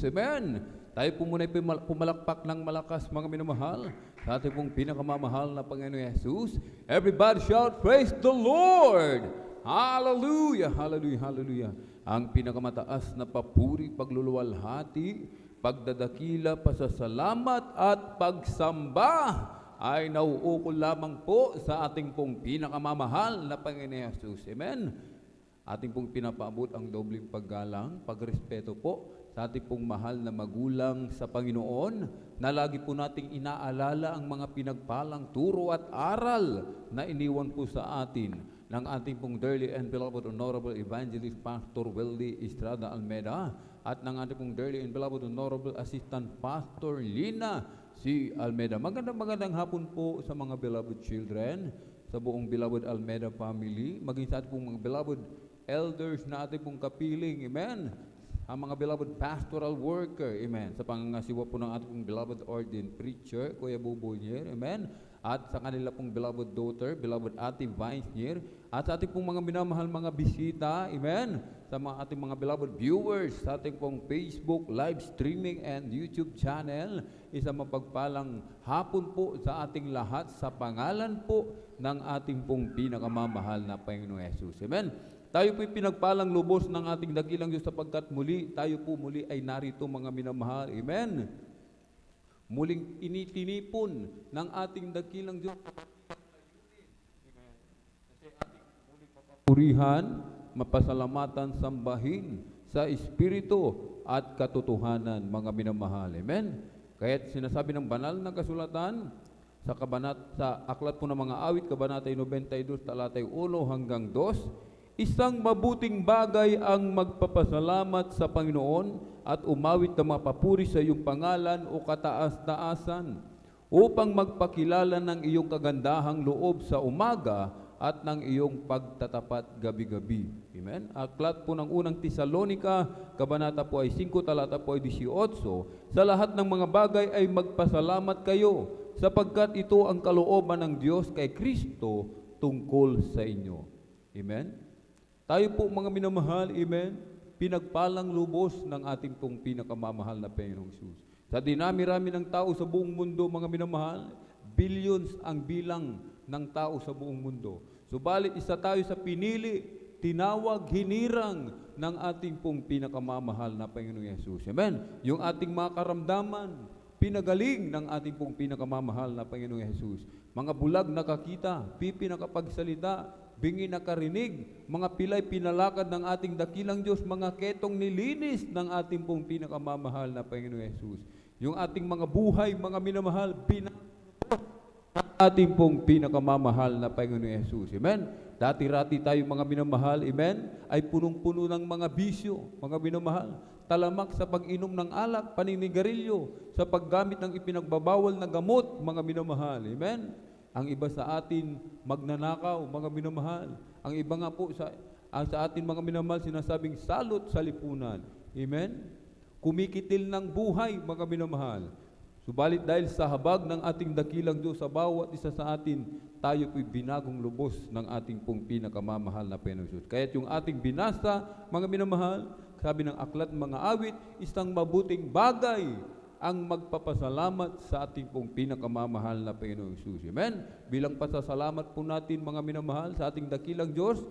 Jesus. Amen. Tayo po muna pumalakpak ng malakas, mga minamahal, sa ating pong pinakamamahal na Panginoon Jesus. Everybody shout, praise the Lord! Hallelujah! Hallelujah! Hallelujah! Ang pinakamataas na papuri, pagluluwalhati, pagdadakila, pasasalamat at pagsamba ay nauukol lamang po sa ating pong pinakamamahal na Panginoon Jesus. Amen. Ating pong pinapaabot ang dobling paggalang, pagrespeto po sa ating pong mahal na magulang sa Panginoon, na lagi po nating inaalala ang mga pinagpalang turo at aral na iniwan po sa atin ng ating pong dearly and beloved Honorable Evangelist Pastor Weldy Estrada Almeda at ng ating pong dearly and beloved Honorable Assistant Pastor Lina C. Almeda. Magandang hapon po sa mga beloved children, sa buong beloved Almeda family, maging sa ating pong mga beloved elders na ating pong kapiling, amen. Ang mga beloved pastoral worker, amen. Sa pangangasiwa po ng ating pong beloved ordained preacher, Kuya Buboy Nier, amen. At sa kanila pong beloved daughter, beloved Ate Vines Nier, at sa ating pong mga minamahal mga bisita, amen. Sa mga ating mga beloved viewers, sa ating pong Facebook live streaming and YouTube channel, isang mapagpalang hapon po sa ating lahat sa pangalan po ng ating pong pinakamamahal na Panginoong Jesus, amen. Tayo po'y pinagpalang lubos ng ating dakilang Diyos sapagkat muli, tayo po muli ay narito mga minamahal. Amen. Muling initinipon ng ating dakilang Diyos. Amen. Kasi ating muling papurihan, mapasalamatan, sambahin sa Espiritu at katotohanan mga minamahal. Amen. Kaya't sinasabi ng banal na kasulatan, sa aklat po ng mga awit, kabanatay 92, talatay 1 hanggang 2, isang mabuting bagay ang magpapasalamat sa Panginoon at umawit ng mapapuri sa iyong pangalan o kataas-taasan upang magpakilala ng iyong kagandahang loob sa umaga at ng iyong pagtatapat gabi-gabi. Amen? Aklat po ng unang Tesalonica, kabanata po ay 5, talata po ay 18, sa lahat ng mga bagay ay magpasalamat kayo sapagkat ito ang kalooban ng Diyos kay Kristo tungkol sa inyo. Amen? Tayo po mga minamahal, amen, pinagpalang lubos ng ating pong pinakamamahal na Panginoong Jesus. Sa dinami-rami ng tao sa buong mundo, mga minamahal, billions ang bilang ng tao sa buong mundo. Subalit isa tayo sa pinili, tinawag, hinirang ng ating pong pinakamamahal na Panginoong Jesus. Amen. Yung ating mga karamdaman, pinagaling ng ating pong pinakamamahal na Panginoong Jesus. Mga bulag nakakita, pipi nakapagsalita, bingi nakarinig, mga pilay pinalakad ng ating dakilang Diyos, mga ketong nilinis ng ating pong pinakamamahal na Panginoong Jesus. Yung ating mga buhay, mga minamahal, ating pong pinakamamahal na Panginoong Jesus. Amen? Dati-rati tayo mga minamahal, amen, ay punong-puno ng mga bisyo, mga minamahal. Talamak sa pag-inom ng alak, paninigarilyo, sa paggamit ng ipinagbabawal na gamot, mga minamahal. Amen? Ang iba sa atin, magnanakaw, mga minamahal. Ang iba nga po sa atin, mga minamahal, sinasabing salot sa lipunan. Amen? Kumikitil ng buhay, mga minamahal. Subalit dahil sa habag ng ating dakilang Diyos sa bawat isa sa atin, tayo po'y binagong lubos ng ating pong pinakamamahal na Panginoong Jesus. Kaya't yung ating binasa, mga minamahal, sabi ng aklat mga awit, isang mabuting bagay ang magpapasalamat sa ating pong pinakamamahal na Panginoong Jesus. Amen? Bilang pasasalamat po natin mga minamahal sa ating dakilang Diyos,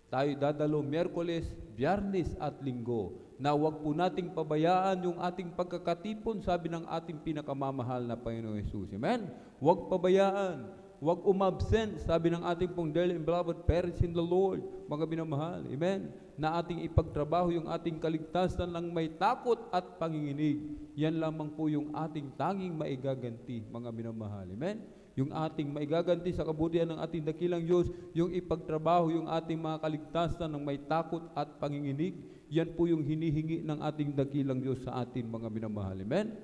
tayo dadalo Miyerkules, Biyernes at Linggo na huwag po nating pabayaan yung ating pagkakatipon, sabi ng ating pinakamamahal na Panginoong Jesus. Amen? Huwag pabayaan, huwag umabsent, sabi ng ating pong dearly and beloved parents in the Lord, mga minamahal. Amen? Na ating ipagtrabaho yung ating kaligtasan ng may takot at panginginig. Yan lamang po yung ating tanging maigaganti, mga minamahal. Amen? Yung ating maigaganti sa kabutihan ng ating dakilang Diyos, yung ipagtrabaho yung ating mga kaligtasan ng may takot at panginginig. Yan po yung hinihingi ng ating dakilang Diyos sa atin, mga minamahal. Amen?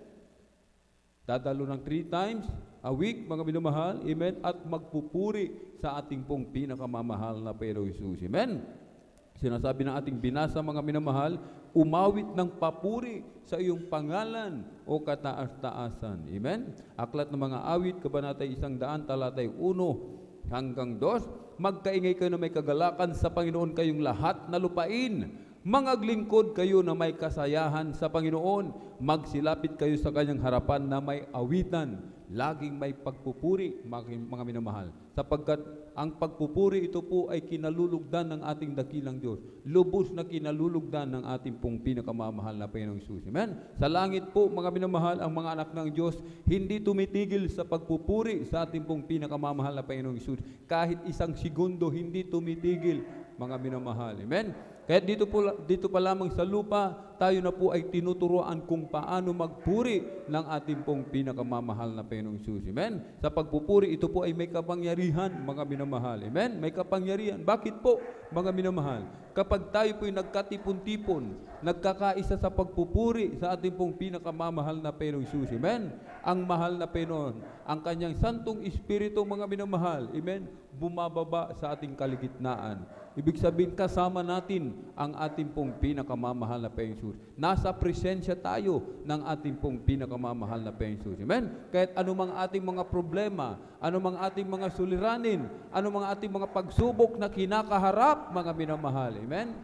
Dadalo ng 3 times a week, mga minamahal. Amen? At magpupuri sa ating pong pinakamamahal na Panginoong Jesus. Amen? Sinasabi ng ating binasa, mga minamahal, umawit ng papuri sa iyong pangalan o kataas-taasan. Amen? Aklat ng mga awit, kabanatay 100, talatay 1 hanggang 2, magkaingay kayo na may kagalakan sa Panginoon kayong lahat na lupain. Mangaglingkod kayo na may kasayahan sa Panginoon. Magsilapit kayo sa kanyang harapan na may awitan. Laging may pagpupuri, mga minamahal. Sapagkat ang pagpupuri ito po ay kinalulugdan ng ating dakilang Diyos. Lubos na kinalulugdan ng ating pong pinakamamahal na Panginoong Hesus. Amen? Sa langit po, mga minamahal, ang mga anak ng Diyos, hindi tumitigil sa pagpupuri sa ating pong pinakamamahal na Panginoong Hesus. Kahit isang segundo, hindi tumitigil, mga minamahal. Amen? Kaya dito pa lamang sa lupa, tayo na po ay tinuturuan kung paano magpuri ng ating pong pinakamamahal na Panginoong Hesus. Amen? Sa pagpupuri, ito po ay may kapangyarihan, mga minamahal. Amen? May kapangyarihan. Bakit po, mga minamahal? Kapag tayo po ay nagkatipon-tipon, nagkakaisa sa pagpupuri sa ating pong pinakamamahal na Panginoong Hesus. Amen? Ang mahal na Panginoon, ang kanyang santong Espiritu, mga minamahal. Amen? Bumababa sa ating kaligitnaan. Ibig sabihin, kasama natin ang ating pong pinakamamahal na Panginoong Hesus. Nasa presensya tayo ng ating pong pinakamamahal na Panginoong Hesus. Amen? Kahit anumang ating mga problema, anumang ating mga suliranin, anumang ating mga pagsubok na kinakaharap, mga minamahal. Amen?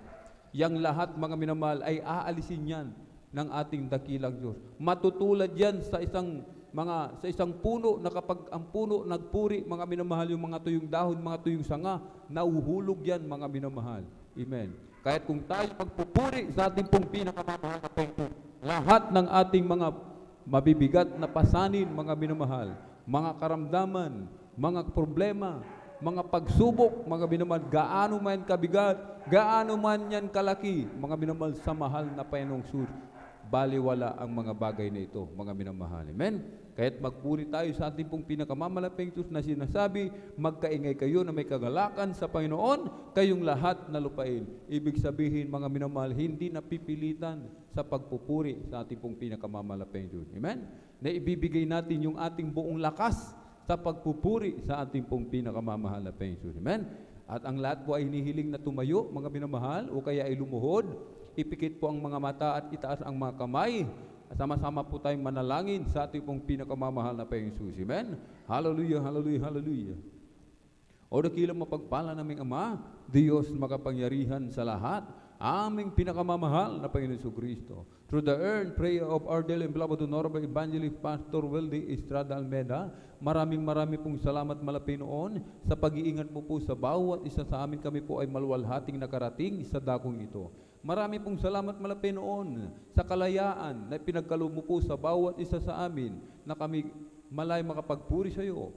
Yang lahat, mga minamahal, ay aalisin yan ng ating dakilang Diyos. Matutulad yan sa isang puno na kapag ang puno nagpuri, mga minamahal, yung mga tuyong dahon, mga tuyong sanga, nauhulog yan, mga minamahal. Amen. Kahit kung tayo magpupuri sa ating pong pinakamamahal na Panginoon, lahat ng ating mga mabibigat na pasanin, mga minamahal, mga karamdaman, mga problema, mga pagsubok, mga minamahal, gaano man kabigat, gaano man yan kalaki, mga minamahal, sa mahal na Panginoong Hesus, baliwala ang mga bagay na ito, mga minamahal. Amen? Kaya't magpuri tayo sa ating pong pinakamalaping Diyos na sinasabi, magkaingay kayo na may kagalakan sa Panginoon, kayong lahat na lupain. Ibig sabihin, mga minamahal, hindi napipilitan sa pagpupuri sa ating pong pinakamalaping Diyos. Amen? Na ibibigay natin yung ating buong lakas sa pagpupuri sa ating pong pinakamamahal na Diyos. Amen? At ang lahat po ay hinihiling na tumayo, mga minamahal, o kaya ay lumuhod. Ipikit po ang mga mata at itaas ang mga kamay. Sama-sama po tayong manalangin sa ating pong pinakamamahal na Panginoong Hesus. Amen? Hallelujah, hallelujah, hallelujah. O dakilang mapagpala naming Ama, Diyos makapangyarihan sa lahat, aming pinakamamahal na Panginoon Jesucristo. Through the earned prayer of our dearly and beloved Honorable Evangelist Pastor Weldy Estrada Almeda, maraming pong salamat, Malapinoon, sa pag-iingat mo po sa bawat isa sa amin. Kami po ay maluwalhating nakarating sa dakong ito. Marami pong salamat, Malapinoon, sa kalayaan na pinagkaloob mo po sa bawat isa sa amin, na kami malay makapagpuri sa iyo,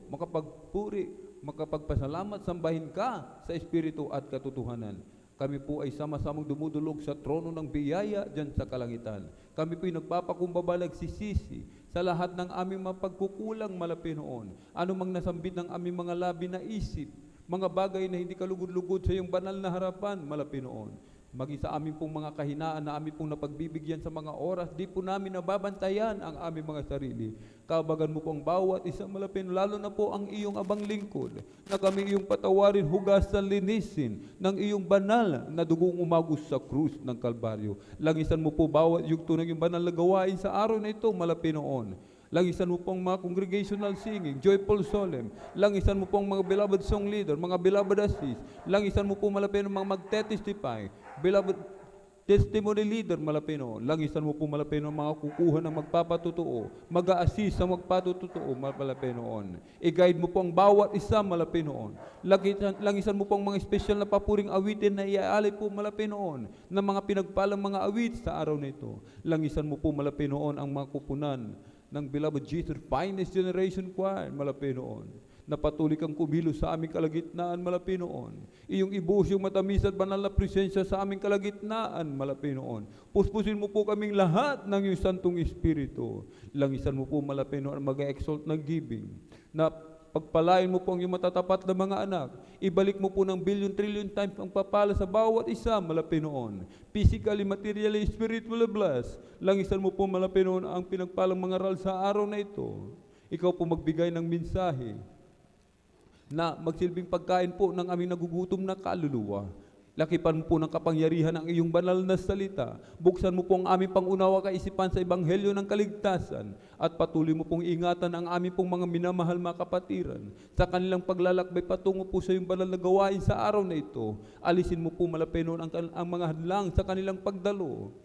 makapagpasalamat, sambahin ka sa Espiritu at katotohanan. Kami po ay sama-samang dumudulog sa trono ng biyaya dyan sa kalangitan. Kami po ay nagpapakumbaba, nagsisisi sa lahat ng aming mapagkukulang, Malapinoon. Anumang nasambit ng aming mga labi na isip, mga bagay na hindi kalugod-lugod sa iyong banal na harapan, Malapinoon. Maging sa aming pong mga kahinaan na aming pong napagbibigyan sa mga oras, di po namin nababantayan ang aming mga sarili. Kabagan mo pong bawat isang, Malapinoon, lalo na po ang iyong abang lingkod, na kami iyong patawarin, hugasan, linisin ng iyong banal na dugong umagos sa krus ng Kalbaryo. Langisan mo po bawat yugto ng iyong banal na gawain sa araw na ito, Malapinoon. Langisan mo pong mga congregational singing, joyful solemn. Langisan mo pong mga beloved song leader, mga beloved assist. Langisan mo pong, Malapinoon, mga magte-testify, beloved testimony leader, Malapinoon. Langisan mo pong, Malapinoon, mga kukuha ng magpapatotoo, mag-a-assist sa magpatotoo, Malapinoon. I-guide mo pong bawat isa, Malapinoon. Langisan mo pong mga special na papuring awitin na iaalay po, Malapinoon, na mga pinagpalang mga awit sa araw na ito. Langisan mo po, Malapinoon, ang mga kupunan ng beloved Jesus Finest Generation Choir, Malapinoon, na patuloy kang kumilos sa aming kalagitnaan, Malapinoon. Iyong ibuhos yung matamis at banal na presensya sa aming kalagitnaan, Malapinoon. Puspusin mo po kaming lahat ng iyong Santong Espiritu. Langisan mo po, Malapinoon, mag-exalt ng giving, na pagpalain mo po ang iyong matatapat na mga anak. Ibalik mo po ng billion-trillion times ang papala sa bawat isa, Malapinoon. Physically, materially, spiritually blessed. Langisan mo po, Malapinoon, ang pinagpalang mga aral sa araw na ito. Ikaw po magbigay ng mensahe na magsilbing pagkain po ng aming nagugutom na kaluluwa. Lakipan mo po ng kapangyarihan ang iyong banal na salita. Buksan mo po ang aming pangunawa kaisipan sa ebanghelyo ng kaligtasan at patuloy mo pong ingatan ang aming pong mga minamahal mga kapatiran sa kanilang paglalakbay patungo po sa iyong banal na gawain sa araw na ito. Alisin mo po malapeno ang mga hadlang sa kanilang pagdalo.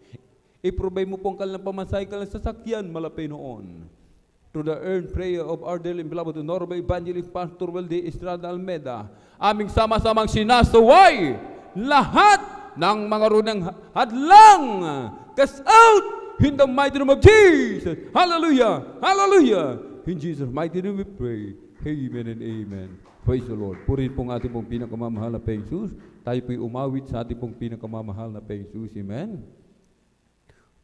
I-provide mo po ang kanilang pamasahe, kanilang sasakyan malapenoon. To the earned prayer of our dearly beloved Honorable Evangelist Pastor Welde Estrada Almeda, aming sama-samang sinasaway lahat ng mga runang hadlang. Cast out in the mighty name of Jesus. Hallelujah! Hallelujah! In Jesus' mighty name we pray. Amen and amen. Praise the Lord. Purihin pong ating pong pinakamamahal na Jesus. Tayo po'y umawit sa ating pong pinakamamahal na Jesus. Amen.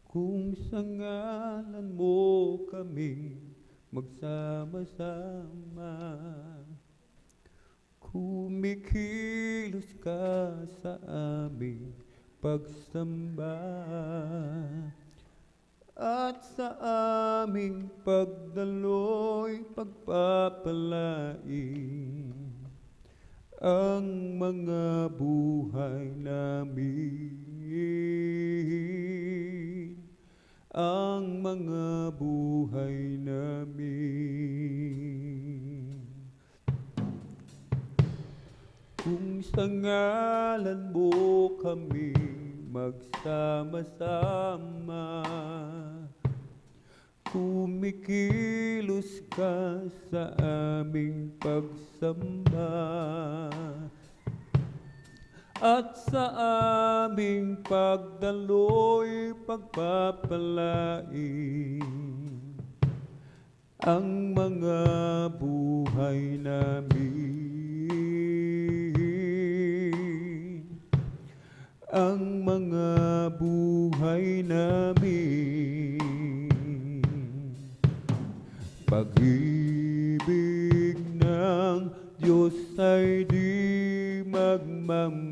Kung sa ngalan mo kami magsama-sama, kumikilos ka sa aming pagsamba at sa aming pagdaloy pagpapalain ang mga buhay namin, ang mga buhay namin. Kung sa ngalan mo kami magsama-sama, kumikilos ka sa aming pagsamba at sa aming pagdaloy pagpapalain ang mga buhay namin, ang mga buhay namin. Pag-ibig ng Diyos ay di magmamaling,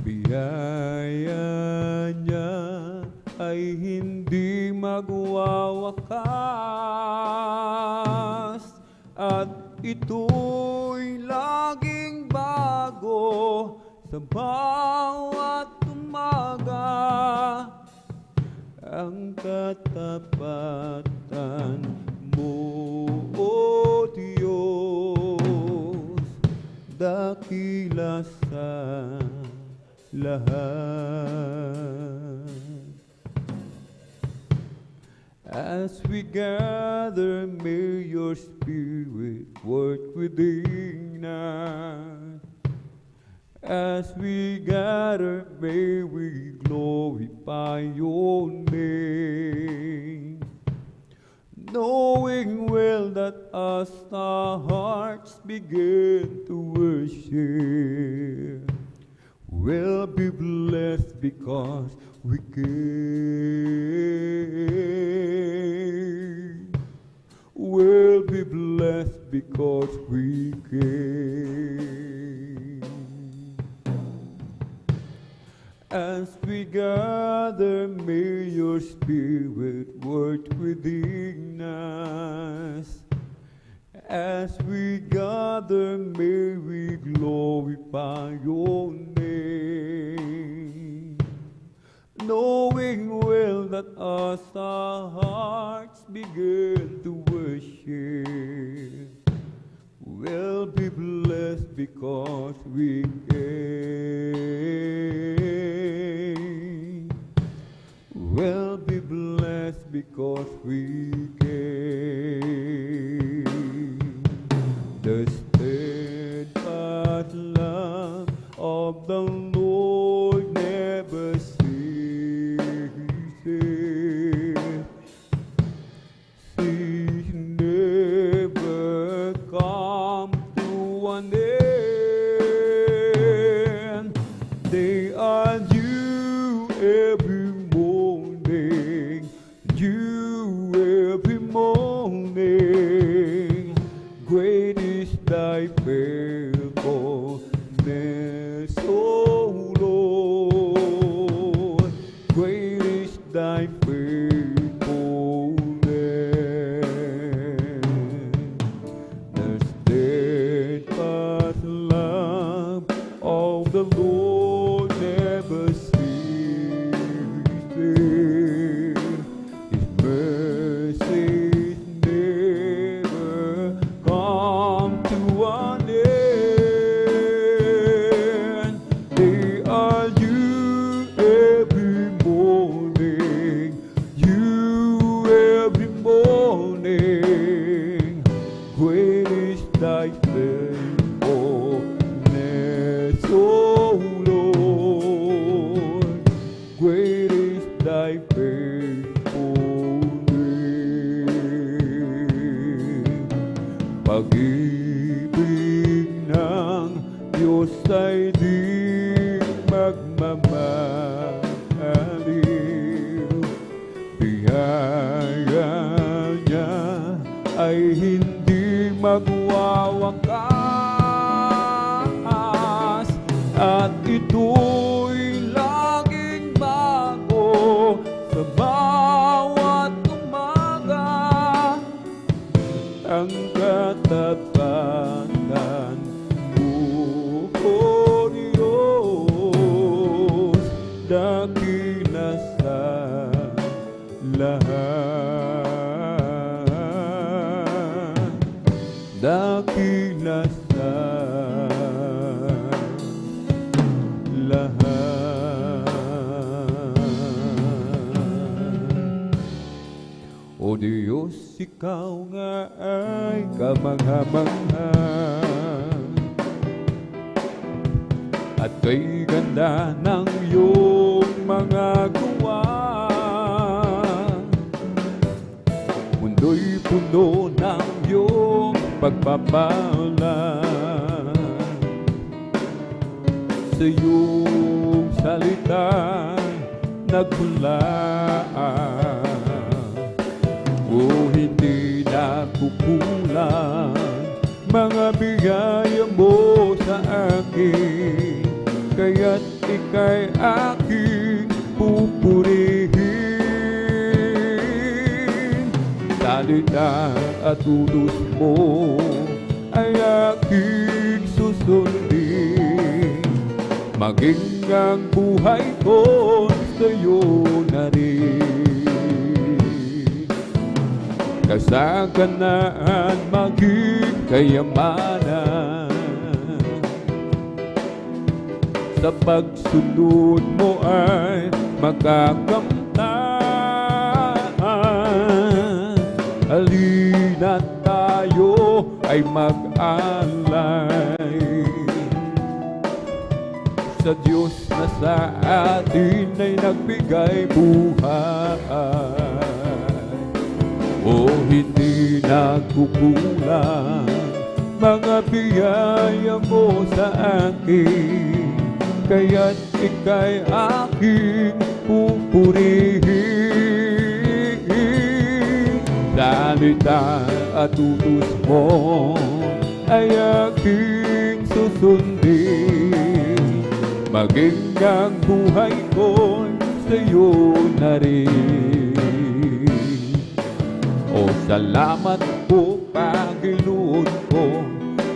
biyaya niya ay hindi magwawakas, at ito'y laging bago sa bawat umaga. Ang katapatan mo, O Diyos, dakila sa lahat. As we gather, may your Spirit work within us. As we gather, may we glorify your name, knowing well that as our hearts begin to worship, we'll be blessed because we came. We'll be blessed because we came. As we gather, may your Spirit work within us. As we gather, may we glorify your name, knowing well that as our hearts begin to worship, we'll be blessed because we came. We'll be blessed because we came. The steadfast love of the Lord never ceases. She never comes to an end. They are new every morning, new every morning. Great is thy faithfulness, O Lord. Great is thy faithfulness. The steadfast faithfulness. Pag-ibig ng Diyos ay di magmamaliw. Biyaya niya ay hindi magwawakas, at ito'y laging bago sa bawat umaga. Ang katapatan mo, O Diyos, dakila sa lahat, dakila sa lahat. O Diyos, ikaw nga ay kamangha-mangha, at kay ganda ng iyong mga gawa. Mundo'y puno ng iyong pagpapala, sa iyong salita naghulaan. O hindi nakukulang mga biyaya mo sa akin, kaya't ika'y aking pupurihin. Salita at utos mo ay aking susundin, maging ang buhay ko sa'yo na rin. Kasaganaan maging kayamanan, sa pagsunod mo ay makakamtan. Halina't tayo ay mag-alay sa Diyos na sa atin ay nagbigay buhay. O hindi nagkukulang mga biyaya mo sa akin, kaya't ika'y aking pupurihin. Salita at utos mo ay aking susundin, maging ang buhay ko sa'yo na rin. O salamat po, Panginoon ko,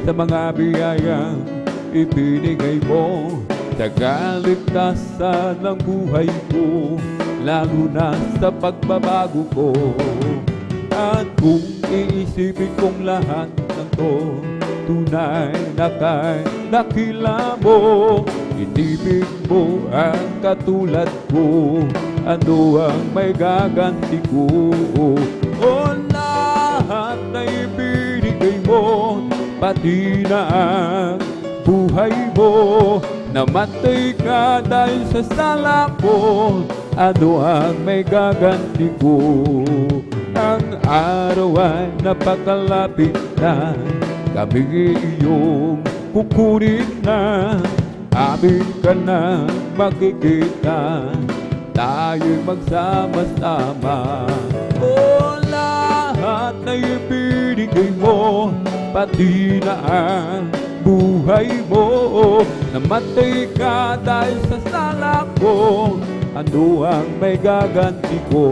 sa mga biyayang ibinigay mo, sa kaligtasan ng buhay ko, lalo na sa pagbabago ko. At kung iisipin kong lahat ng to, tunay na kay nakila mo, inibig mo ang katulad ko, ano ang may gaganti ko? O lahat na ibinigay mo, pati na ang buhay mo, namatay ka dahil sa sala ko, ano ang may gaganti ko? Ang araw ay napakalapit na, kami iyong kukunin na, amin ka na makikita, tayo'y magsama-sama. O lahat na ibinigay mo, pati na ang buhay mo, namatay ka dahil sa sala ko, ano ang may gaganti ko?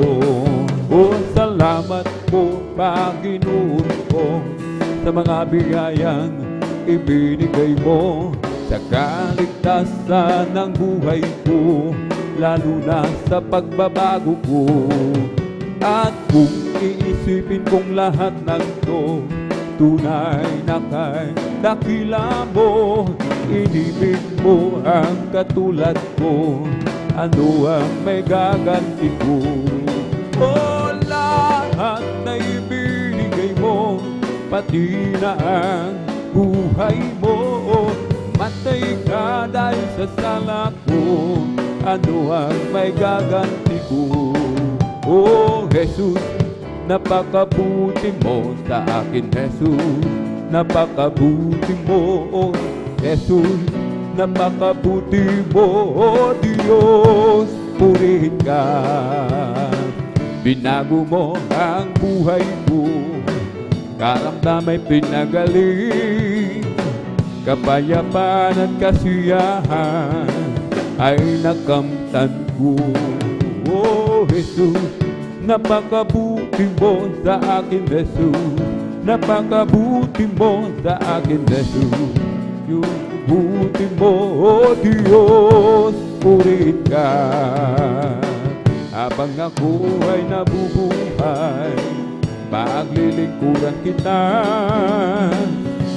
O salamat po, Panginoon ko, sa mga biyayang ibinigay mo, sa kaligtasan ng buhay ko, lalo na sa pagbabago ko. At kung iisipin kong lahat ng to, tunay na kay dakila mo, inibig mo ang katulad ko, ano ang may gaganti ko? O lahat na ibinigay mo, pati na ang buhay mo, matay ka dahil sa sala ko, ano ang may gaganti ko? Jesus, napakabuti mo sa akin, Jesus. Napakabuti mo, oh Jesus. Napakabuti mo, oh Diyos. Purihin ka. Binago mo ang buhay ko, karamdamay pinagaling, kapayapaan at kasiyahan ay nakamtan ko. Oh Jesus, napakabuti mo sa akin, Jesus. Napakabuti mo sa akin, Jesus. Yung buti mo, oh Diyos, purihin ka. Habang ako ay nabubuhay, paglilingkuran kita.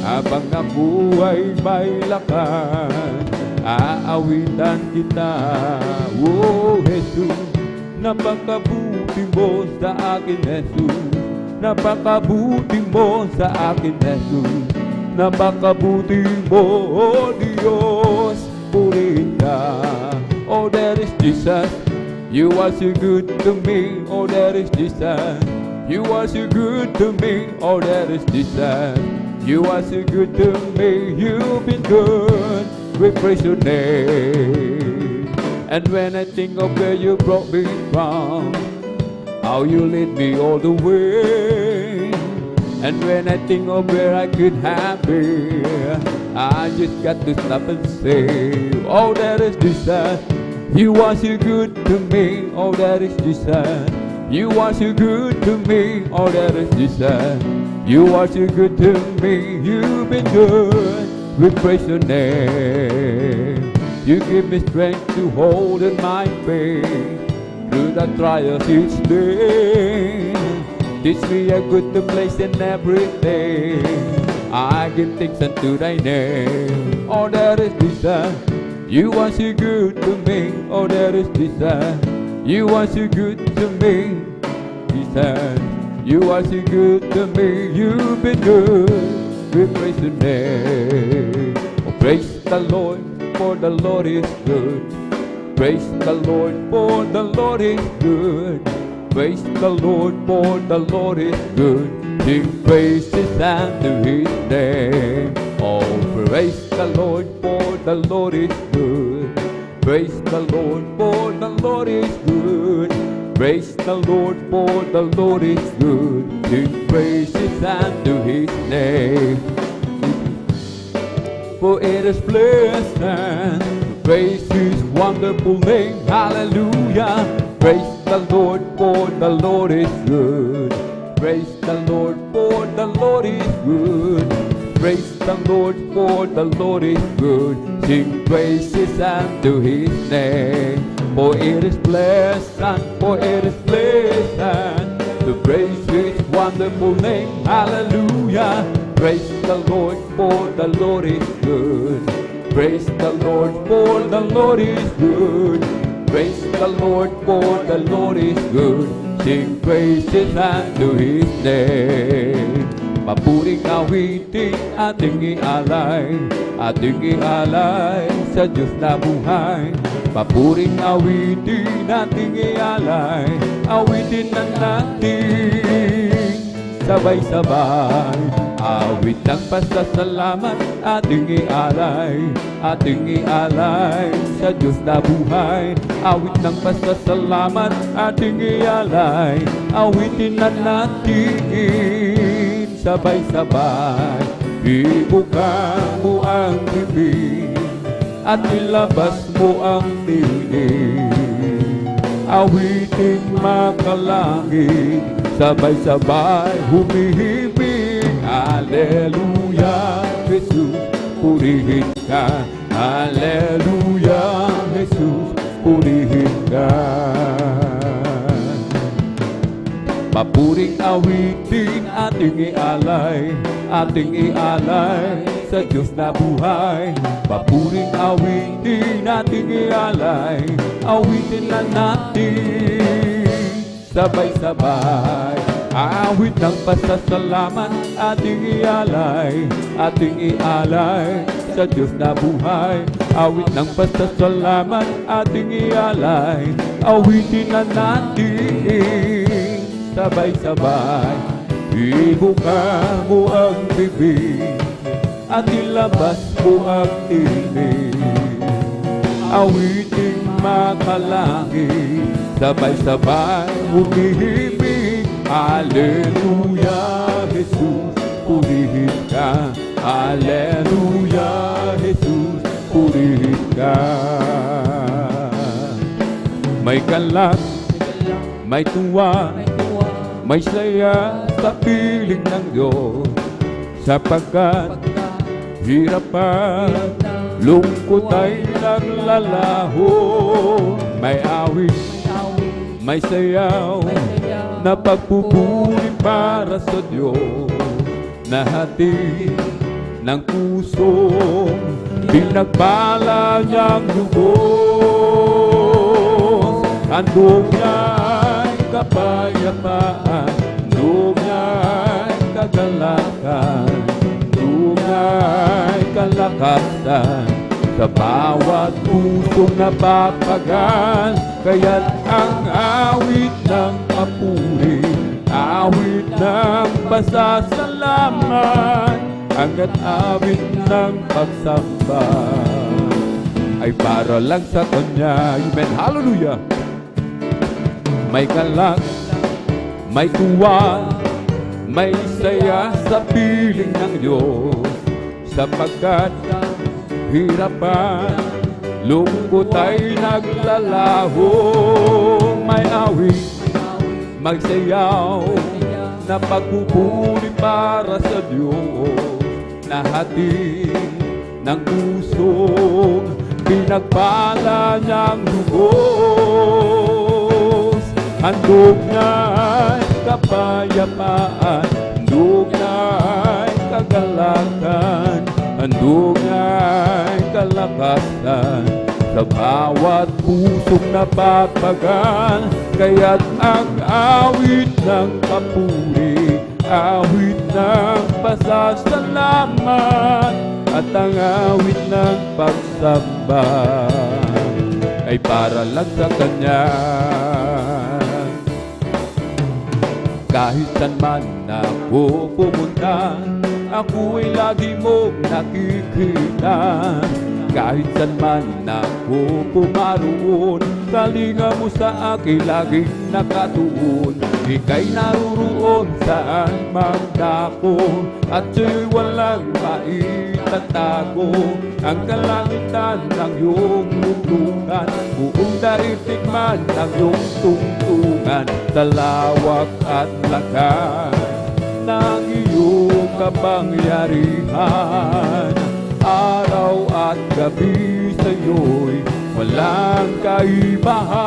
Habang ako ay may lakas, aawitan kita. Oh Jesus, napakabuti mo sa akin, Jesus. Napakabuti mo sa akin, Jesus. Napakabuti mo, oh Diyos, purihin ka. Oh, there is Jesus. You are so good to me, oh that is Jesus. You are so good to me, oh that is Jesus. You are so good to me, you've been good, we praise your name. And when I think of where you brought me from, how you lead me all the way. And when I think of where I could have been, I just got to stop and say, oh that is Jesus. You are so good to me, oh that is Jesus. You are so good to me, oh that is Jesus. You are so good to me, you've been good, we praise your name. You give me strength to hold in my faith through the trials each day. Teach me a good place in everything. I give thanks unto thy name, oh that is Jesus. You are so good to me, oh that is Jesus. You are so good to me, Jesus. You are so good to me, you've been good, we praise your name. Oh praise the Lord, for the Lord is good. Praise the Lord, for the Lord is good. Praise the Lord, for the Lord is good. Sing praises unto his name. Oh, praise the Lord, for the Lord is good. Praise the Lord, for the Lord is good. Praise the Lord, for the Lord is good. Sing praises unto his name. For it is pleasant to praise his wonderful name. Hallelujah. Praise the Lord, for the Lord is good. Praise the Lord, for the Lord is good. Praise the Lord, for the Lord is good. Sing praises unto his name. For it is pleasant, for it is pleasant to praise his wonderful name. Hallelujah. Praise the Lord, for the Lord is good. Praise the Lord, for the Lord is good. Praise the Lord, for the Lord is good. Sing praises unto his name. Mapuring awitin ating ialay, ating ialay sa Diyos na buhay. Mapuring awitin ating ialay, awitin na natin sabay-sabay. Awit ng pasasalamat ating ialay, ating ialay sa Diyos na buhay. Awit ng pasasalamat ating ialay, awitin na natin sabay-sabay. Ibuka mo ang bibig at ilabas mo ang tinig. Awitin makalangit, sabay-sabay humihimig. Hallelujah, Jesus, purihin ka. Hallelujah, Jesus, purihin ka. Mapuring awitin ating ialay, ating ialay sa Diyos na buhay. Mapuring awitin ating ialay, awitin na natin sabay-sabay. Awit ng pasasalamat ating ialay, ating ialay sa Diyos na buhay. Awit ng pasasalamat ating ialay, awitin na natin sabay-sabay. Ibuka mo ang bibig at ilabas mo ang tinig. Awiting makalangit, sabay-sabay humihimig. Hallelujah, Jesus, purihin ka. Hallelujah, Jesus, purihin ka. May galak, may tuwa, may saya sa piling ng Diyos, sapagkat hirap at lungkot ay naglalaho. May awit, may sayaw na pagpupuri para sa Diyos, na hatid ng pusong pinagpala niyang lubos. Handog niya'y kapayapaan, handog niya'y kagalakan, handog niya'y kalakasan sa bawat pusong napapagal. Kaya't ang awit ng papuri, awit ng pasasalamat, hanggat awit ng pagsamba ay para lang sa Kanya. Amen. Hallelujah. May galak, may tuwa, may saya sa piling ng Diyos, sapagkat hirapan, lungkot ay naglalaho. May awit, may sayaw na pagpupuri para sa Diyos, na hatid ng pusong pinagpala niyang lubos. Handog niya'y kapayapaan, handog niya'y kagalakan, handog niya'y kalakasan sa bawat pusong napapagal. Kaya't ang awit ng papuri, awit ng pasasalamat, at ang awit ng pagsamba ay para lang sa Kanya. Kahit saan man ako pumunta, ako ay lagi mong nakikita. Kahit saan man ako pumaroon, kalinga mo sa akin laging nakatuon. Ika'y naruroon saan mang dako, at siya'y walang maitatago. Ang kalangitan ng iyong lungkutan, buong daigdig man ng iyong tungtungan, sa lawak at lakas ng iyong kapangyarihan. Araw at gabi sa'yo'y walang kaibahan.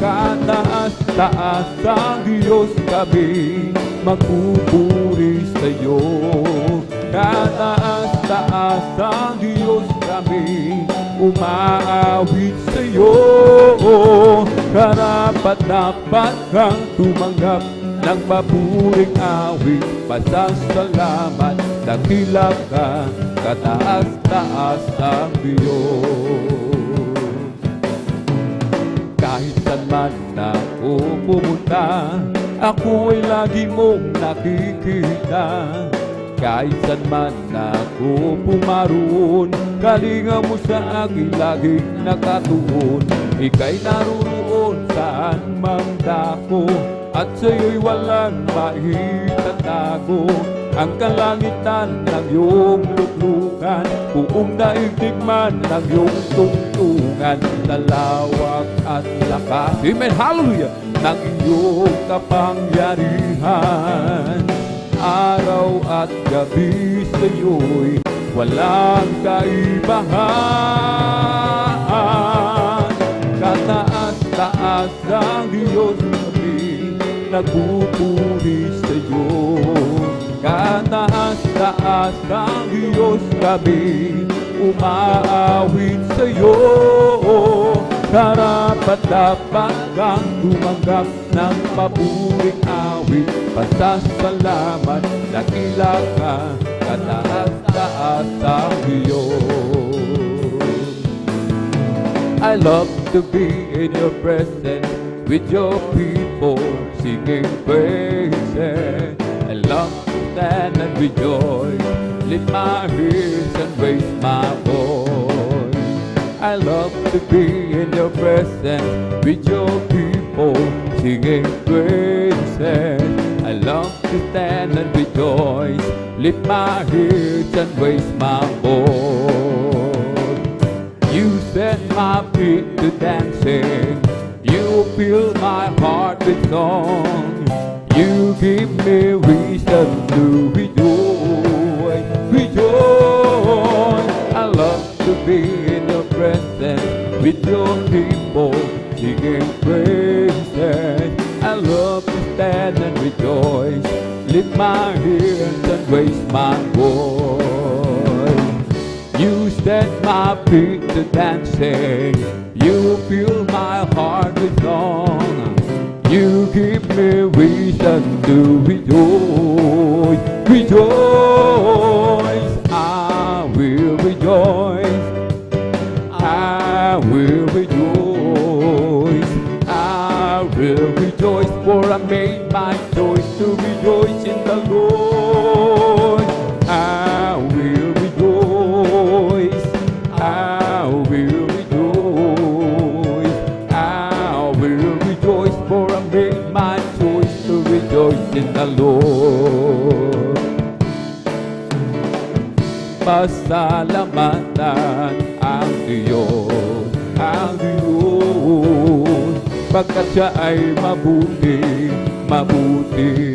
Kataas-taas ang Diyos kami magpupuri sa'yo. Kataas-taas ang Diyos kami umaawit sa'yo. Karapat-dapat kang tumanggap ng mapuring awit, pasasalamat, dakila ka, kataas-taas ang Diyos. Kahit saan man ako pumunta, ako ay lagi mong nakikita. Kahit saan man ako pumaroon, kalinga mo sa akin laging nakatuon. Ika'y naruroon saan mang dako, at sa'yo'y walang maitatago. Ang kalangitan ng iyong luklukan, buong daigdig man ng iyong tungtungan, sa lawak at lakas, amen, hallelujah, ng iyong kapangyarihan. Araw at gabi sa'yo'y walang kaibahan. Kataas-taas ang Diyos kami nagpupuri sa'yo. Kataas-taas ang Diyos kami umaawit sa'yo. Karapat-dapat kang tumanggap ng mapuring awit, pasasalamat, dakila ka, kataas-taas ang Diyos. I love to be in your presence, with your people, singing praises. I love to stand and rejoice, lift my hands and raise my voice. I love to be in your presence with your people, singing praises. I love to stand and rejoice, lift my hands and raise my voice. You set my feet to dancing, you fill my heart with song. You give me reason to rejoice, rejoice. I love to be in your presence with your people, singing praises. I love to stand and rejoice, lift my hands and raise my voice. You set my feet to dancing, you fill my heart with song. You give me reason to rejoice, rejoice. I will rejoice, I will rejoice, I will rejoice, for I made my choice to rejoice in the Lord. I will rejoice, I will rejoice, I will rejoice, for I made my choice to rejoice in the Lord. Pasalamatan ang Diyos, pagkat siya ay mabuti, mabuti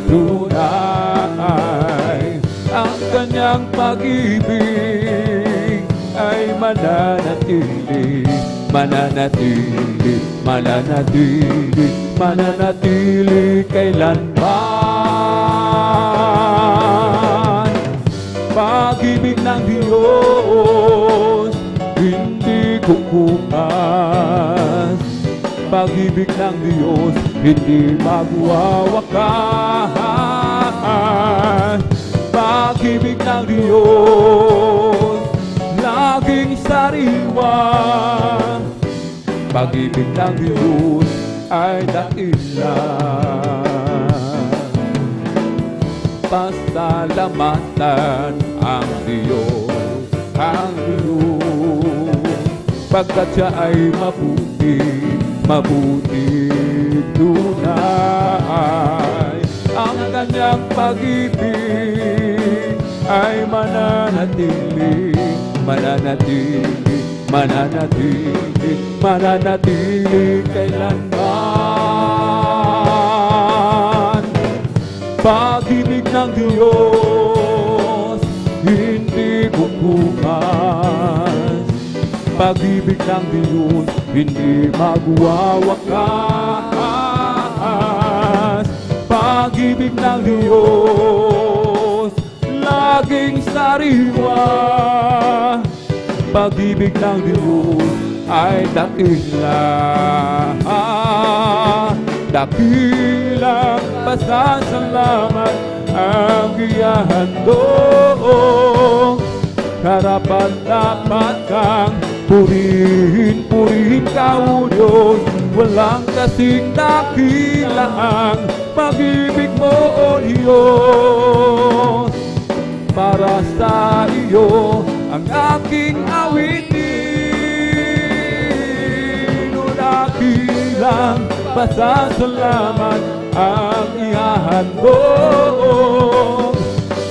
tunay. Ang kanyang pag-ibig ay mananatili, mananatili, mananatili, mananatili kailanman. Pag-ibig ng Diyos hindi kukupas, pag-ibig ng Diyos hindi magwawakas. Pag-ibig ng Diyos laging sariwa, pag-ibig ng Diyos ay dakila. Pasalamatan ang Diyos, pagkat siya ay mabuti, mabuti tunay. Ang kanyang pag-ibig ay mananatili, mananatili, mananatili, mananatili kailanman. Pag-ibig ng Diyos hindi kukupas, pag-ibig ng Diyos hindi magwawakas. Pag-ibig ng Diyos laging sariwa, pag-ibig ng Diyos ay dakila. Dakilang pasasalamat ang ihahandog, karapat-dapat kang purihin, purihin ka o Diyos. Walang kasing dakila ang pag-ibig mo o Diyos. Para sa iyo ang aking awitin, o dakilang pasasalamat ang ihahandog,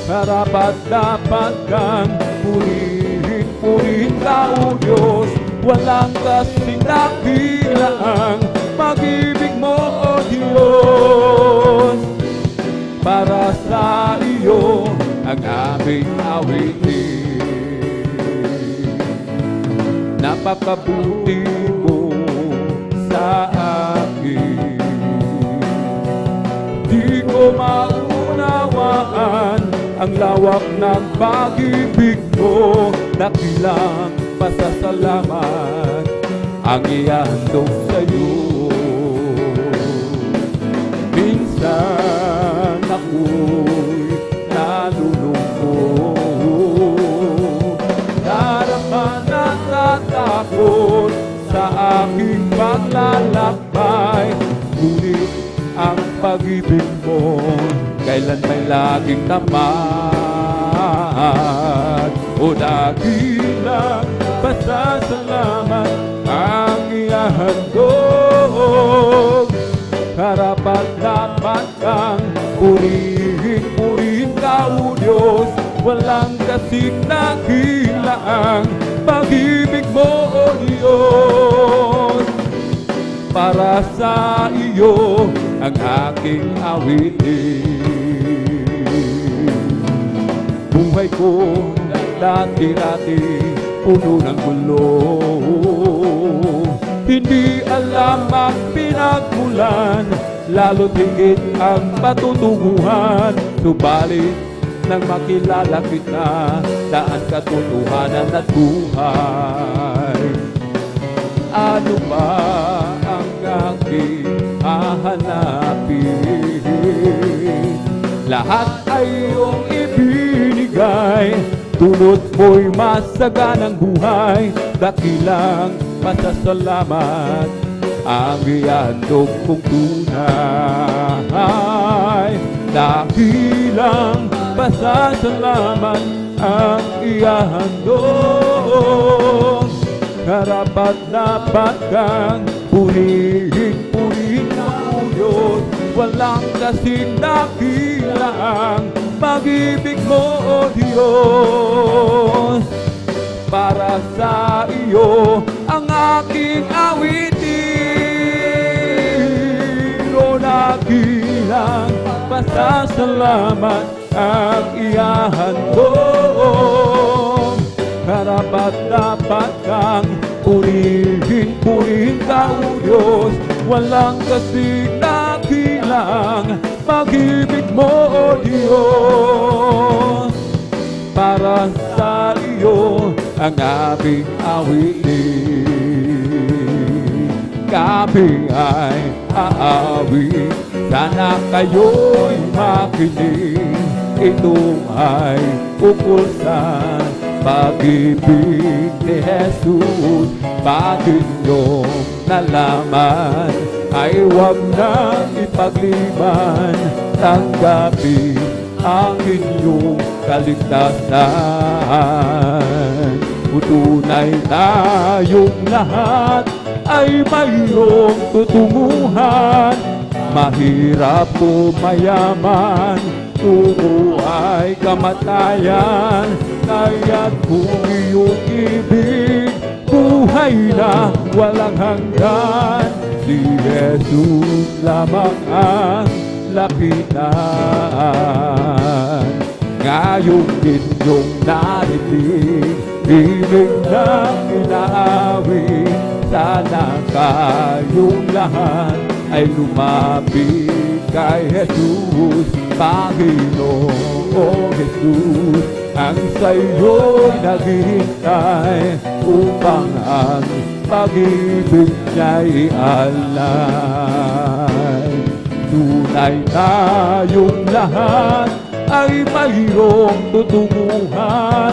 karapat-dapat kang purihin, purihin ka o Diyos. Walang kasing dakila ang pag-ibig mo o Diyos. Para sa iyo ang aming awitin, napakabuti mo sa akin. Di ko maunawaan ang lawak ng pag-ibig mo, dakilang pasasalamat ang ihahandog sa'yo. Minsan ako'y nalulungkot, darama at natakot sa aking paglalakbay. pag-ibig mo kailan may laging tamad. O dakilang pasasalamat ang ihahandog. Karapat-dapat kang purihin ka, O Diyos. Walang kasing nakilaang pag-ibig mo, O Diyos. Para sa iyo ang aking awitin. Buhay ko dati-dati puno ng gulo. Hindi alam ang pinagmulan, lalo't higit ang patutunguhan. Subalit nang makilala kita, daan katotohanan at buhay. Ano ba ang aking hahanapin? Lahat ay iyong ibinigay, tunot mo'y masaganang buhay. Dakilang pasasalamat ang ihandog kong tunay. Dakilang pasasalamat ang ihandog. Karapat-dapat kang purihin ka, O Diyos. Walang kasing dakilang pag-ibig mo, O Diyos. Para sa iyo ang aking awitin. O dakilang pasasalamat ang ihahandog. Karapat-dapat kang purihin ka, O Diyos. Walang kasing dakilang pag-ibig mo, O Diyos. Para sa iyo ang aming awitin. Kami ay aawit, sana kayo'y makinig. Ito ay ukol sa pag-ibig ni Jesus. Bakit niyong nalaman ay huwag nang ipagliban. Tanggapin ang inyong kaligtasan. Tunay tayong lahat ay mayroong tutunguhan. Mahirap o mayaman, tungo ay kamatayan. Kaya't kung iyong ibig, buhay na walang hanggan. Si Jesus lamang ang lapitan. Ngayong inyong narinig, ibig ng inaawit. Sana kayong lahat ay lumapit kay Jesus. Panginoong Jesus, ang sa'yo'y naghihintay upang ang pag-ibig niya'y alay. Tunay tayong lahat ay mayroong tutunguhan.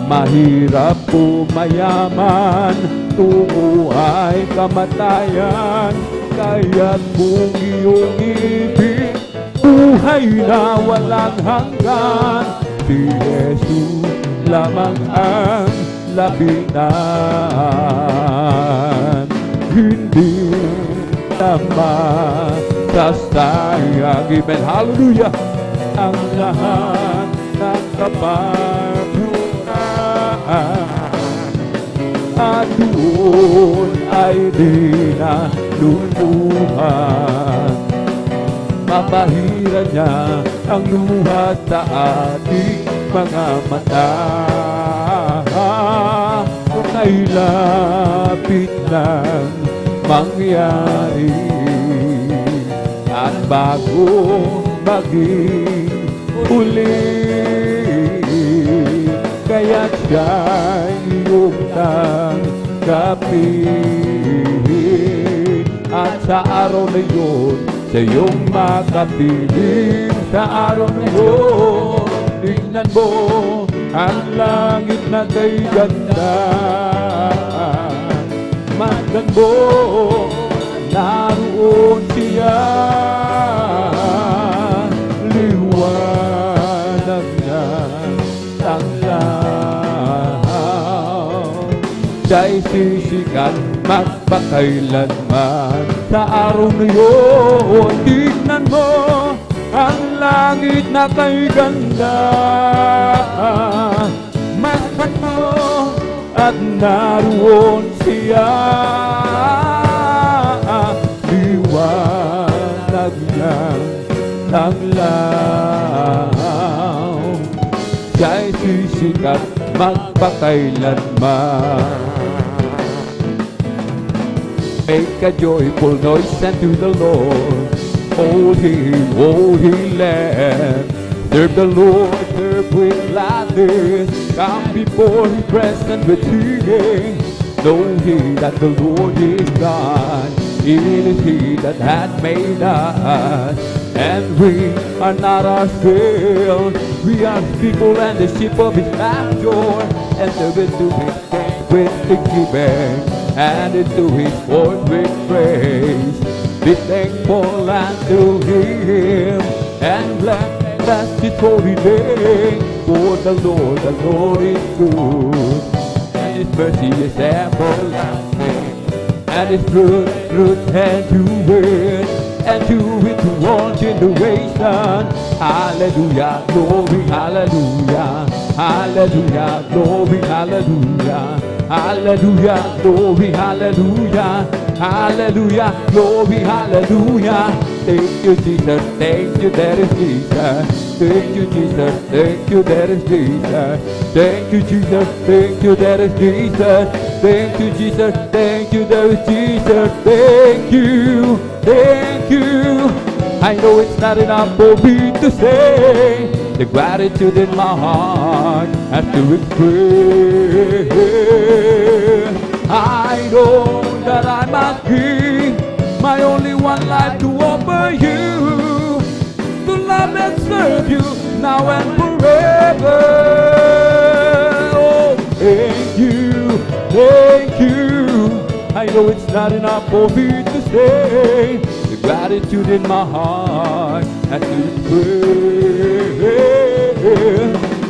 Mahirap o mayaman, tungo ay kamatayan. Kaya't kung iyong ibig, buhay na walang hanggan. Si Jesus lamang ang lapitan. Hindi naman sasayang, amen, hallelujah, ang lahat ng kapagluran. At doon ay di na luluhan. Mapahiran niya ang luha sa ating mga mata. Kung ay lapit lang mangyari, at bago maging uli, kaya't siya'y iyong tanggapin. At sa araw na yun, sa iyong makapiling. Sa araw na yun, tingnan mo ang langit na kay ganda. Magdan mo, naroon siya. sisikat magpakailanman. Sa araw na yun, tignan mo ang langit na kay ganda. Maspan mo at naroon siya. Liwanag niyang taglaw, siya'y sisikat magpakailanman. Make a joyful noise unto the Lord, all ye land. Serve the Lord, serve with gladness. Come before His presence with singing. Know ye that the Lord is God. It is He that hath made us, and we are not ourselves. We are His people and the sheep of His pasture. Enter into His gates with thanksgiving, and into His courts with praise. Be thankful unto Him, and bless His holy name. For the Lord is good, and His mercy is everlasting, and His truth endureth, and to it to all generations. Hallelujah, glory, hallelujah, hallelujah, glory, hallelujah, hallelujah, glory, hallelujah, hallelujah, glory, hallelujah. Thank you, Jesus, thank you, that is Jesus. Thank you, Jesus, thank you, that is Jesus. Thank you, Jesus, thank you, that is Jesus. Thank you, Jesus, thank you, that is Jesus. Thank you, thank you. I know it's not enough for me to say the gratitude in my heart has to express. I know that I must give my only one life to offer you, to love and serve you now and forever. Oh, thank you, thank you. I know it's not enough for me to say the gratitude in my heart has to express.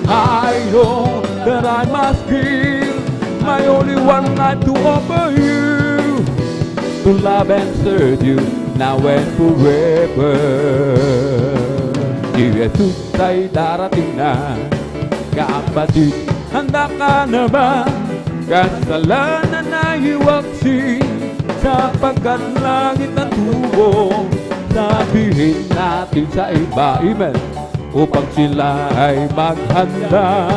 I know that I must give my only one life to offer you, to love and serve you now and forever. Si Jesus ay darating na, kapatid, handa ka na ba? Kasalanan na iwaksi, sapagkat langit ang tubo. Sabihin natin sa iba, amen, upang sila ay maghanda,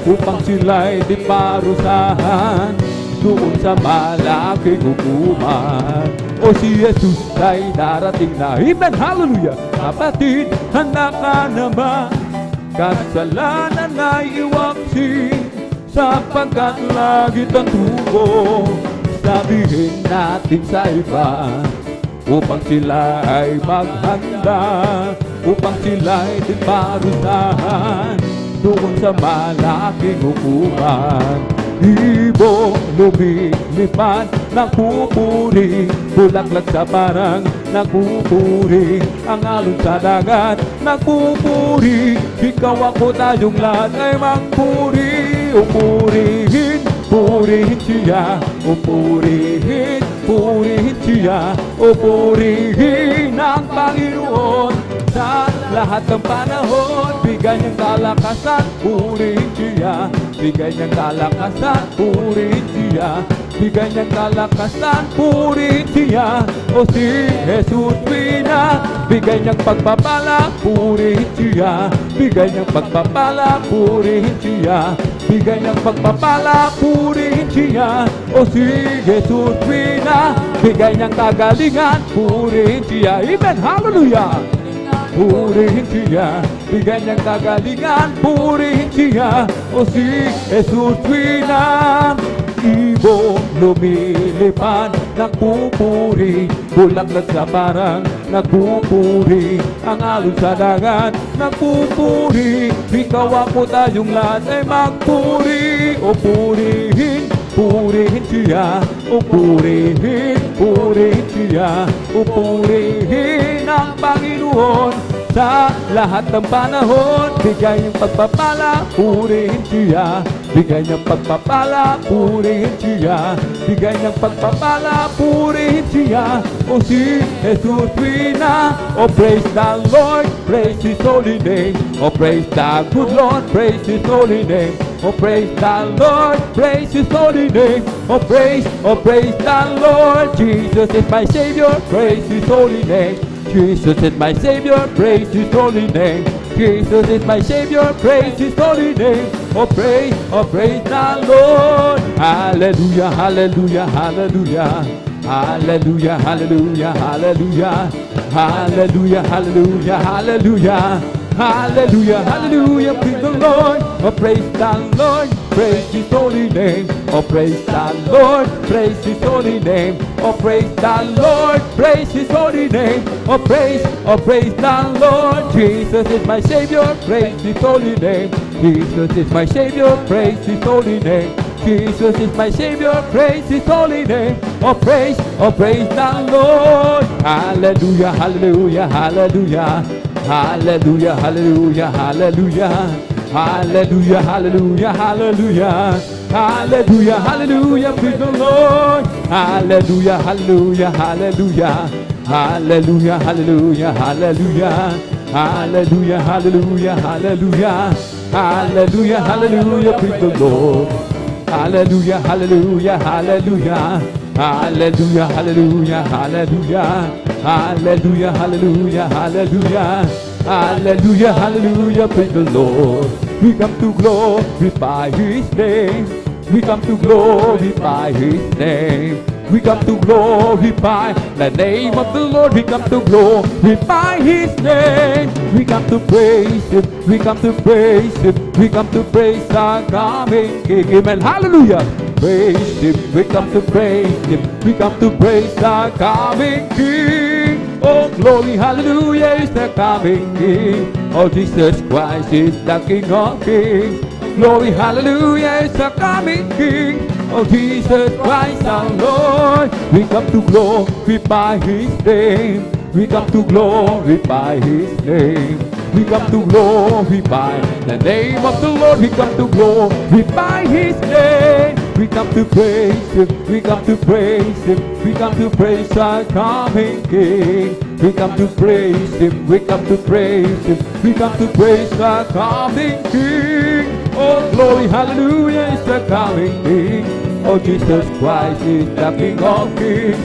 upang sila ay di parusahan doon sa malaking hukuman. O si Jesus ay darating na, amen, hallelujah. Kapatid, handa ka na ba? Kasalanan ay iwaksi, sapagkat langit ang tubo. Sabihin natin sa iba, upang sila ay maghanda, upang sila ay di parusahan doon sa malaking hukuman. Ibong lumilipad, nagpupuri, bulaklak sa parang nagpupuri, ang alon sa dagat nagpupuri, ikaw ako tayong lahat ay magpuri. O purihin, purihin siya, o purihin, purihin siya, o purihin ang Panginoon sa lahat ng panahon. Bigay niyang kalakasan, purihin siya, bigay niyang kalakasan, purihin siya, bigay niyang kalakasan, purihin siya. O si Jesus Pina, bigay niyang pagpapala, purihin siya, bigay niyang pagpapala, purihin siya, bigay niyang pagpapala, purihin siya. O si Jesus Pina, bigay niyang kagalingan, purihin siya, amen, hallelujah. Purihin siya, bigay niyang kagalingan, purihin siya. O si Jesus Pina, ibong lumilipad, nagpupuri, bulaklak sa parang nagpupuri, ang alon sa dagat nagpupuri, ikaw ako tayong lahat ay magpuri. O purihin, purihin siya, o purihin, purihin siya, o purihin ang Panginoon sa lahat ng panahon. Bigay niyang pagpapala, purihin siya, bigay ng pagpapala, purihin siya. Bigay ng pagpapala, purihin siya. O si Jesus Rina, oh praise the Lord, praise His holy name. Oh praise the good Lord, praise His holy name. Oh praise the Lord, praise His holy name. Oh praise the Lord. Jesus is my Savior, praise His holy name. Jesus is my Savior, praise His holy name. Jesus is my Savior, praise His holy name. Oh praise the Lord. Hallelujah, hallelujah, hallelujah. Hallelujah, hallelujah, hallelujah. Hallelujah, hallelujah, hallelujah. Hallelujah, hallelujah, praise the Lord. Oh praise the Lord, praise His holy name. Oh praise the Lord, praise His holy name. Oh praise the Lord, praise His holy name. Oh praise the Lord. Jesus is my Savior, praise His holy name. Jesus is my Savior, praise His holy name. Jesus is my Savior, praise His holy name. Oh praise the Lord. Hallelujah, hallelujah, hallelujah. Hallelujah, hallelujah, hallelujah. Hallelujah, hallelujah, hallelujah. Hallelujah, hallelujah, praise the Lord. Hallelujah, hallelujah, hallelujah. Hallelujah, hallelujah, hallelujah. Hallelujah, hallelujah, hallelujah. Hallelujah, hallelujah, praise the Lord. Hallelujah, hallelujah, hallelujah. Hallelujah, hallelujah, hallelujah. Hallelujah, hallelujah, hallelujah. Hallelujah, hallelujah, praise the Lord. We come to glorify His name. We come to glorify His name. We come to glorify the name of the Lord. We come to glorify His name. We come to praise Him. We come to praise Him. We come to praise our coming King. Amen. Hallelujah. Praise Him. We come to praise Him. We come to praise our coming King. Oh, glory, hallelujah, is the coming King. Oh, Jesus Christ is the King of Kings. Glory, hallelujah, is the coming King. Oh, Jesus Christ our Lord. We come to glorify His name. We come to glorify His name. We come to glorify the name of the Lord. We come to glorify His name. We come to praise Him. We come to praise Him. We come to praise our coming King. We come to praise Him. We come to praise Him. We come to praise our coming King. Oh, glory, hallelujah, is the coming King. Oh, Jesus Christ is the King of Kings.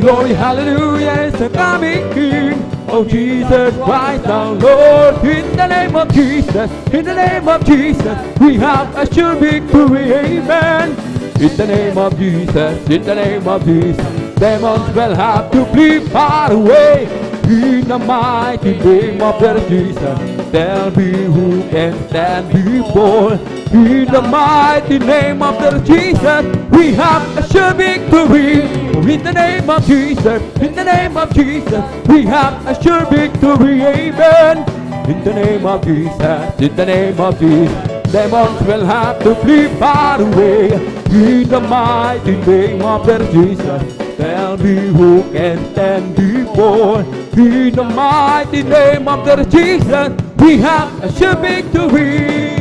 Glory, hallelujah, is the coming King. Oh, Jesus Christ our Lord. In the name of Jesus, in the name of Jesus, we have a sure victory, amen. In the name of Jesus, in the name of Jesus, demons will have to flee far away. In the mighty name of the Jesus, tell me who can stand before. In the mighty name of the Jesus, we have a sure victory. In the name of Jesus, in the name of Jesus, we have a sure victory, amen. In the name of Jesus, in the name of Jesus, demons will have to flee far away. In the mighty name of the Jesus, tell me who can stand before. In the mighty name of the Jesus, we have a sure victory.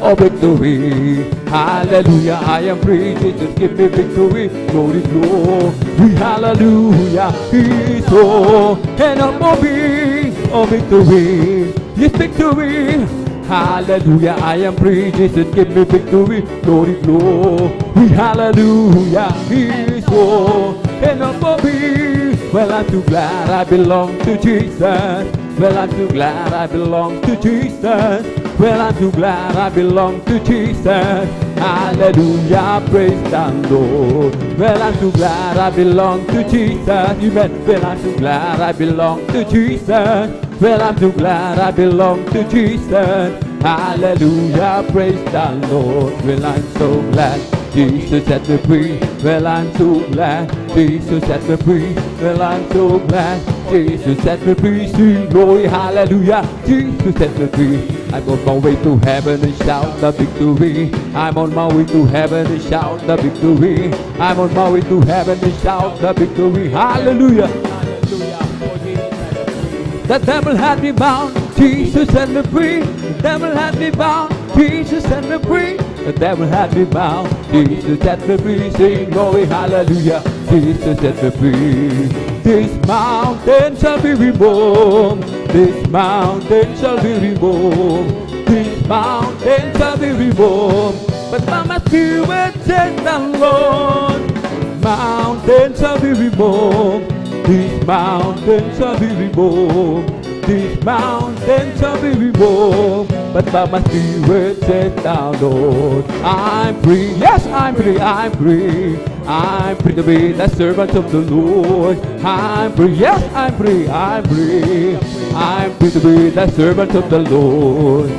Oh, victory, hallelujah, I am free, Jesus give me victory, glory, glory, hallelujah, He's so, and I'm moving, oh, victory, yes, victory, hallelujah, I am free, Jesus give me victory, glory, glory, hallelujah, He's so, and I'm moving, well, I'm too glad I belong to Jesus, well, I'm too glad I belong to Jesus. Well, I'm too glad I belong to Jesus. Hallelujah, praise the Lord. Well, I'm too glad I belong to Jesus. Amen. Well, I'm too glad I belong to Jesus. Well, I'm too glad I belong to Jesus. Hallelujah, praise the Lord. Well, I'm so glad Jesus set me free. Well, I'm so glad Jesus set me free. Well, I'm so glad Jesus set me free. Sing glory, hallelujah, Jesus set me free. I'm on my way to heaven and shout the victory. I'm on my way to heaven and shout the victory. I'm on my way to heaven and shout the victory. Hallelujah. The devil had me bound, Jesus set me free. The devil had me bound, Jesus set me free. The devil had me bound. Jesus set me free. Sing glory, hallelujah. Jesus set me free. This mountain shall be removed. This mountain shall be removed. This mountain shall be removed. But by my spirit says the Lord, mountain shall be removed. This mountain shall be removed. This mountain shall be removed. But by my spirit says the Lord, I'm free. Yes, I'm free. I'm free. I'm free to be the servant of the Lord. I'm free. Yes, I'm free. I'm free. I'm free to be the servant of the Lord.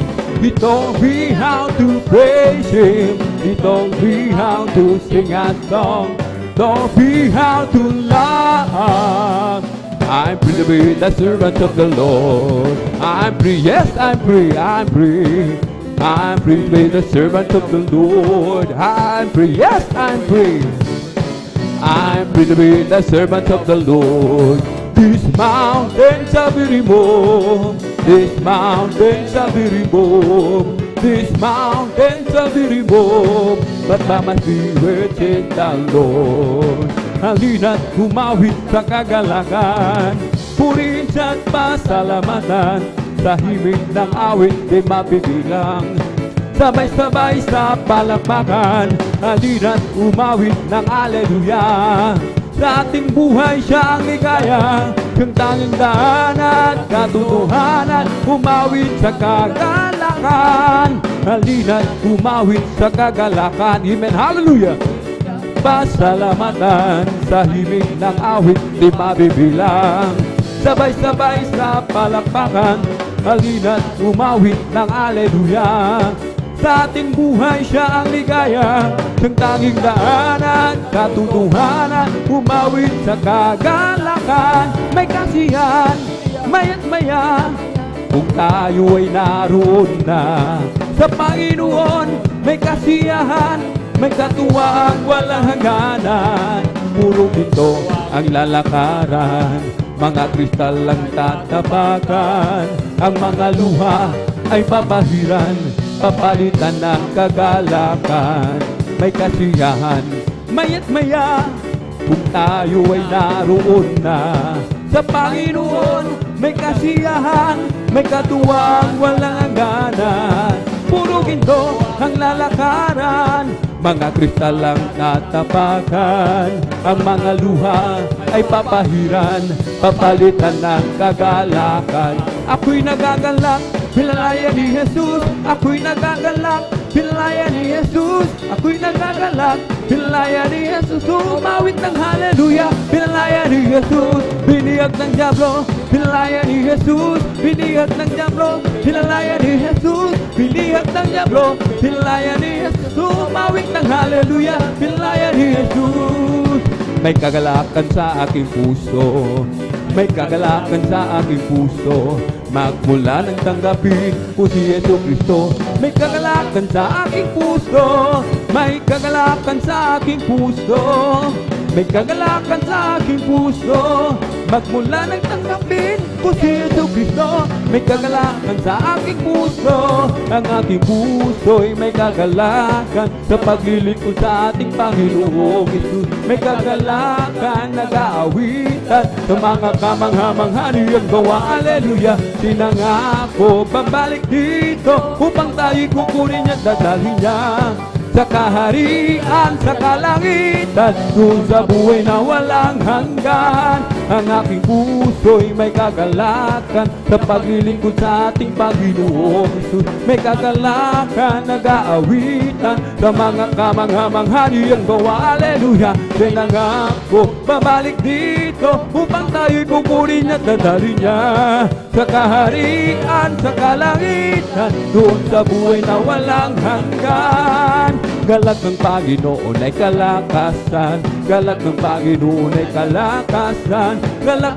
He taught me how to praise Him. He taught me how to sing a song. Taught me how to love. I'm free to be the servant of the Lord. I'm free, yes, I'm free, I'm free. I'm free to be the servant of the Lord. I'm free, yes, I'm free. I'm free to be the servant of the Lord. This mountain shall be removed. This mountain shall be removed. This mountain shall be removed. But by my spirit says the Lord. Halina't humawit sa kagalakan, purihin siya't pasalamatan. Sa himig ng awit di mabibilang, sabay-sabay sa palakpakan. Halina't umawit ng aleluya. Sa ating buhay siya ang ligaya, yung tanging daan at katotohanan. Umawit sa kagalakan, halina't umawit sa kagalakan. Amen, hallelujah. Pasalamatan sa himig ng awit di mabibilang, sabay-sabay sa palakpakan. Halina't umawit ng aleluya. Sa ating buhay siya ang ligaya, siyang tanging daanan, katotohanan. Umawit sa kagalakan, may kasiyahan, maya't maya, kung tayo ay naroon na sa Panginoon. May kasiyahan, may katuwang walang hangganan. Puro ito ang lalakaran, mga kristal lang tatapakan. Ang mga luha ay papahiran, papalitan ng kagalakan. May kasiyahan, maya't maya, kung tayo ay naroon na sa Panginoon. May kasiyahan, may katuwang walang hangganan. Puro ginto ang lalakaran, mga kristal lang tatapakan. Ang mga luha ay papahiran, papalitan ng kagalakan. Ako'y nagagalak, pinalaya ni Jesus. Ako'y nagagalak, pinalaya ni Jesus. Ako'y nagagalak, pinalaya ni Jesus. Umawit ng hallelujah, pinalaya ni Jesus. Biniyag ng diablo, pinalaya ni Jesus. Biniyag ng diablo, pinalaya ni Jesus. Biniyag ng diablo, pinalaya ni Jesus. Umawit ng hallelujah, pinalaya ni Jesus. May kagalakan sa aking puso, may kagalakan sa aking puso. Magmula nang tanggapin ko si Yesu Kristo. May kagalakan sa aking puso, may kagalakan sa aking puso. May kagalakan sa aking puso, magmula nang tanggapin ko si Yesu Kristo. May kagalakan sa aking puso, ang aking puso'y may kagalakan sa paglilingkod sa ating Panginoong Jesus. May kagalakan, nag-aawitan sa mga kamangha-mangha niyang gawa. Hallelujah! Sinangako, babalik dito upang tayo'y kukunin niya at dadalhin niya sa kaharian, sa kalangitan, doon sa buhay na walang hanggan. Ang aking puso'y may kagalakan sa paglilingkod sa ating Panginoong Jesus. May kagalakan, nag-aawitan sa mga kamangha-mangha niyang gawa. Hallelujah! Sinangako, babalik dito upang tayo'y kukunin at dadalhin niya sa kaharian, sa kalangitan, doon sa buhay na walang hanggan. Galak ng Panginoon ay kalakasan, galak ng Panginoon ay kalakasan, galak